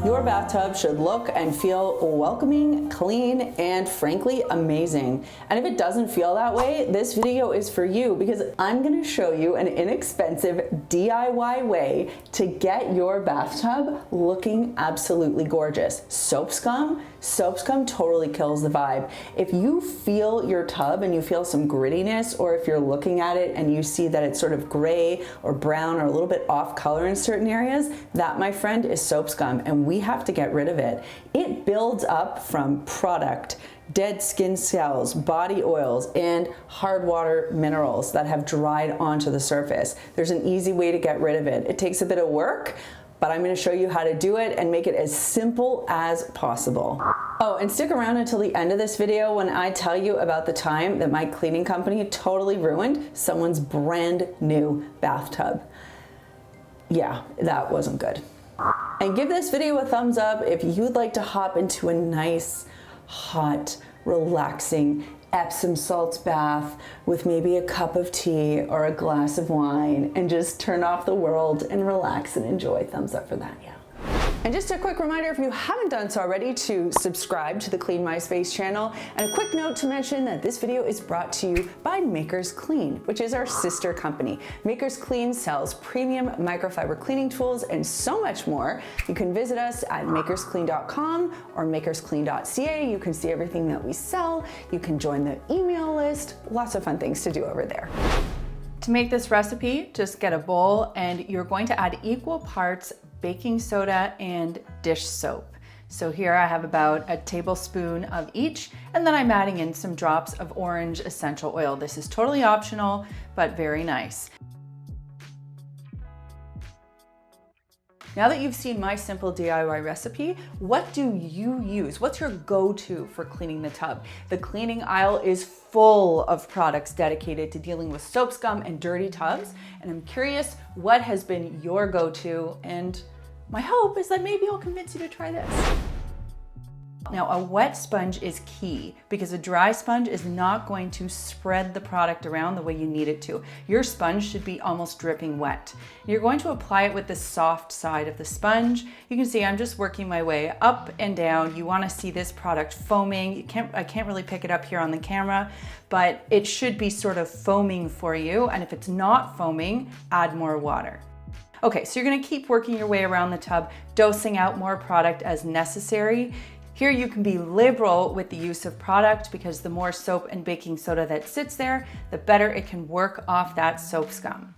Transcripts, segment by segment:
Your bathtub should look and feel welcoming, clean, and frankly, amazing. And if it doesn't feel that way, this video is for you because I'm gonna show you an inexpensive DIY way to get your bathtub looking absolutely gorgeous. Soap Scum totally kills the vibe. If you feel your tub and you feel some grittiness, or if you're looking at it and you see that it's sort of gray or brown or a little bit off color in certain areas, that, my friend, is Soap Scum, and we have to get rid of it. It builds up from product, dead skin cells, body oils, and hard water minerals that have dried onto the surface. There's an easy way to get rid of it. It takes a bit of work, but I'm going to show you how to do it and make it as simple as possible. Oh, and stick around until the end of this video when I tell you about the time that my cleaning company totally ruined someone's brand new bathtub. Yeah, that wasn't good. And give this video a thumbs up if you'd like to hop into a nice, hot, relaxing Epsom salts bath with maybe a cup of tea or a glass of wine and just turn off the world and relax and enjoy. Thumbs up for that, yeah. And just a quick reminder, if you haven't done so already, to subscribe to the Clean My Space channel. And a quick note to mention that this video is brought to you by Makers Clean, which is our sister company. Makers Clean sells premium microfiber cleaning tools and so much more. You can visit us at makersclean.com or makersclean.ca. You can see everything that we sell. You can join the email list. Lots of fun things to do over there. To make this recipe, just get a bowl and you're going to add equal parts baking soda and dish soap. So here I have about a tablespoon of each, and then I'm adding in some drops of orange essential oil. This is totally optional, but very nice. Now that you've seen my simple DIY recipe, what do you use? What's your go-to for cleaning the tub? The cleaning aisle is full of products dedicated to dealing with soap scum and dirty tubs, and I'm curious what has been your go-to, and my hope is that maybe I'll convince you to try this. Now, a wet sponge is key because a dry sponge is not going to spread the product around the way you need it to. Your sponge should be almost dripping wet. You're going to apply it with the soft side of the sponge. You can see I'm just working my way up and down. You want to see this product foaming. I can't really pick it up here on the camera, but it should be sort of foaming for you. And if it's not foaming, add more water. Okay, so you're going to keep working your way around the tub, dosing out more product as necessary. Here you can be liberal with the use of product because the more soap and baking soda that sits there, the better it can work off that soap scum.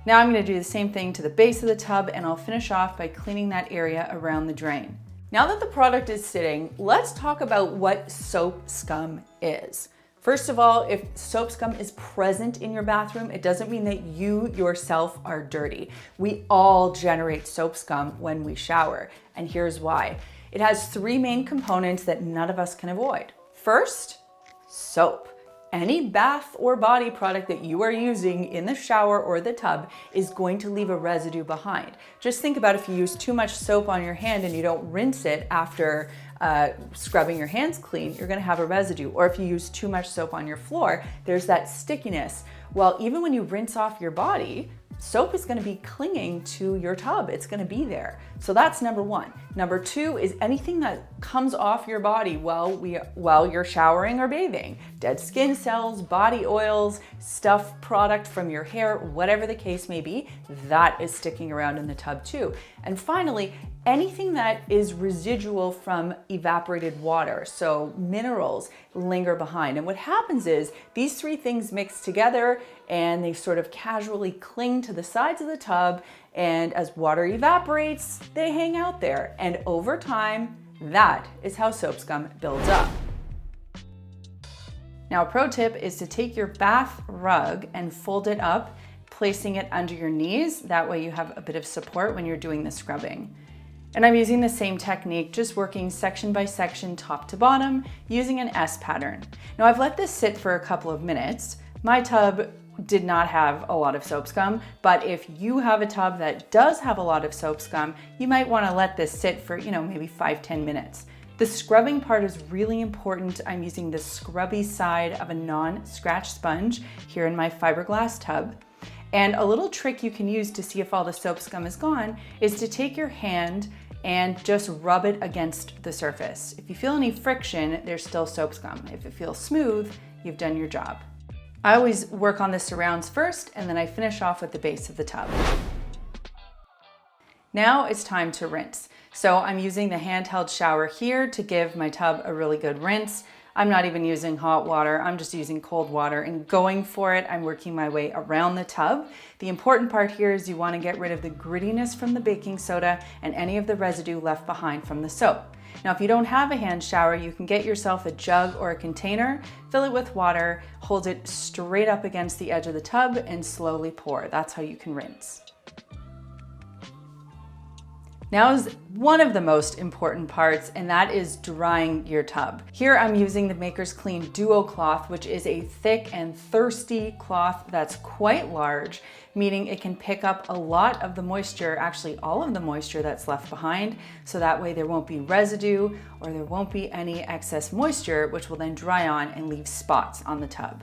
Now I'm going to do the same thing to the base of the tub, and I'll finish off by cleaning that area around the drain. Now that the product is sitting, let's talk about what soap scum is. First of all, if soap scum is present in your bathroom, it doesn't mean that you yourself are dirty. We all generate soap scum when we shower, and here's why. It has three main components that none of us can avoid. First, soap. Any bath or body product that you are using in the shower or the tub is going to leave a residue behind. Just think about if you use too much soap on your hand and you don't rinse it after scrubbing your hands clean, you're gonna have a residue. Or if you use too much soap on your floor, there's that stickiness. Well, even when you rinse off your body, soap is going to be clinging to your tub. It's going to be there. So that's number one. Number two is anything that comes off your body while you're showering or bathing. Dead skin cells, body oils, stuff, product from your hair, whatever the case may be, that is sticking around in the tub too. And finally, anything that is residual from evaporated water, so minerals, linger behind. And what happens is these three things mix together and they sort of casually cling to the sides of the tub, and as water evaporates, they hang out there. And over time, that is how soap scum builds up. Now, a pro tip is to take your bath rug and fold it up, placing it under your knees. That way you have a bit of support when you're doing the scrubbing. And I'm using the same technique, just working section by section, top to bottom, using an S pattern. Now I've let this sit for a couple of minutes. My tub did not have a lot of soap scum, but if you have a tub that does have a lot of soap scum, you might want to let this sit for, maybe 5-10 minutes. The scrubbing part is really important. I'm using the scrubby side of a non-scratch sponge here in my fiberglass tub. And a little trick you can use to see if all the soap scum is gone is to take your hand and just rub it against the surface. If you feel any friction, there's still soap scum. If it feels smooth, you've done your job. I always work on the surrounds first, and then I finish off with the base of the tub. Now it's time to rinse. So I'm using the handheld shower here to give my tub a really good rinse. I'm not even using hot water, I'm just using cold water and going for it. I'm working my way around the tub. The important part here is you want to get rid of the grittiness from the baking soda and any of the residue left behind from the soap. Now, if you don't have a hand shower, you can get yourself a jug or a container, fill it with water, hold it straight up against the edge of the tub and slowly pour. That's how you can rinse. Now is one of the most important parts, and that is drying your tub. Here I'm using the Maker's Clean Duo cloth, which is a thick and thirsty cloth that's quite large, meaning it can pick up a lot of the moisture, actually all of the moisture that's left behind, so that way there won't be residue or there won't be any excess moisture, which will then dry on and leave spots on the tub.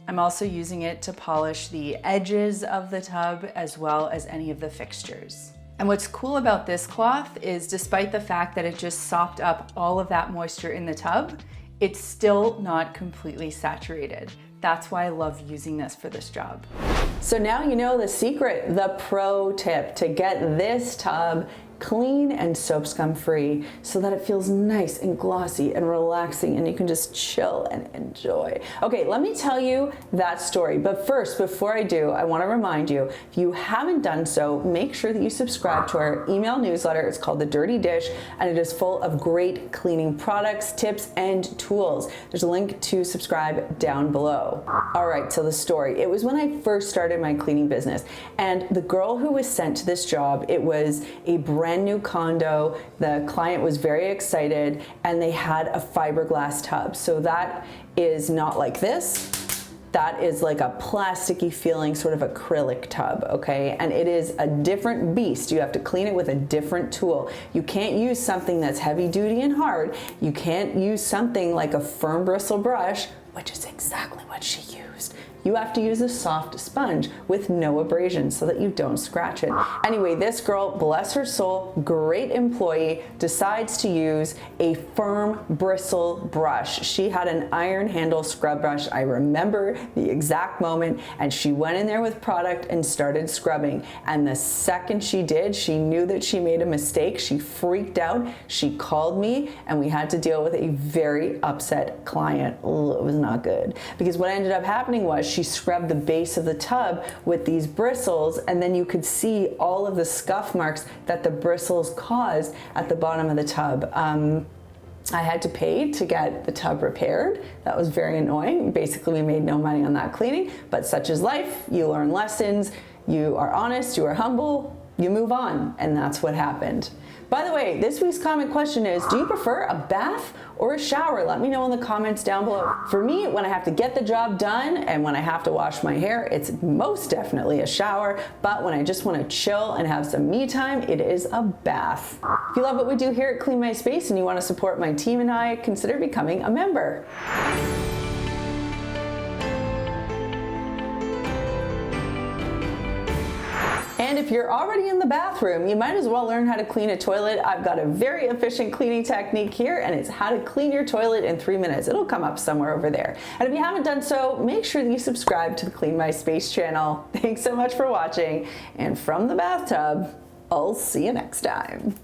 I'm also using it to polish the edges of the tub as well as any of the fixtures. And what's cool about this cloth is despite the fact that it just sopped up all of that moisture in the tub, it's still not completely saturated. That's why I love using this for this job. So now you know the secret, the pro tip to get this tub clean and soap scum free so that it feels nice and glossy and relaxing and you can just chill and enjoy. Okay, let me tell you that story. But first, before I do, I want to remind you, if you haven't done so, make sure that you subscribe to our email newsletter. It's called The Dirty Dish, and it is full of great cleaning products, tips, and tools. There's a link to subscribe down below. All right, so the story. It was when I first started my cleaning business, and the girl who was sent to this job, it was a brand new condo. The client was very excited and they had a fiberglass tub. So that is not like this. That is like a plasticky feeling sort of acrylic tub, okay? And it is a different beast. You have to clean it with a different tool. You can't use something that's heavy duty and hard. You can't use something like a firm bristle brush, which is exactly what she used. You have to use a soft sponge with no abrasion so that you don't scratch it. Anyway, this girl, bless her soul, great employee, decides to use a firm bristle brush. She had an iron handle scrub brush. I remember the exact moment, and she went in there with product and started scrubbing. And the second she did, she knew that she made a mistake. She freaked out. She called me, and we had to deal with a very upset client. Ooh, it was not good. Because what ended up happening was she scrubbed the base of the tub with these bristles, and then you could see all of the scuff marks that the bristles caused at the bottom of the tub. I had to pay to get the tub repaired. That was very annoying. Basically, we made no money on that cleaning, but such is life. You learn lessons, you are honest, you are humble, you move on, and that's what happened. By the way, this week's comment question is, do you prefer a bath or a shower? Let me know in the comments down below. For me, when I have to get the job done and when I have to wash my hair, it's most definitely a shower. But when I just want to chill and have some me time, it is a bath. If you love what we do here at Clean My Space and you want to support my team and I, consider becoming a member. And if you're already in the bathroom, you might as well learn how to clean a toilet. I've got a very efficient cleaning technique here, and it's how to clean your toilet in 3 minutes. It'll come up somewhere over there. And if you haven't done so, make sure that you subscribe to the Clean My Space channel. Thanks so much for watching. And from the bathtub, I'll see you next time.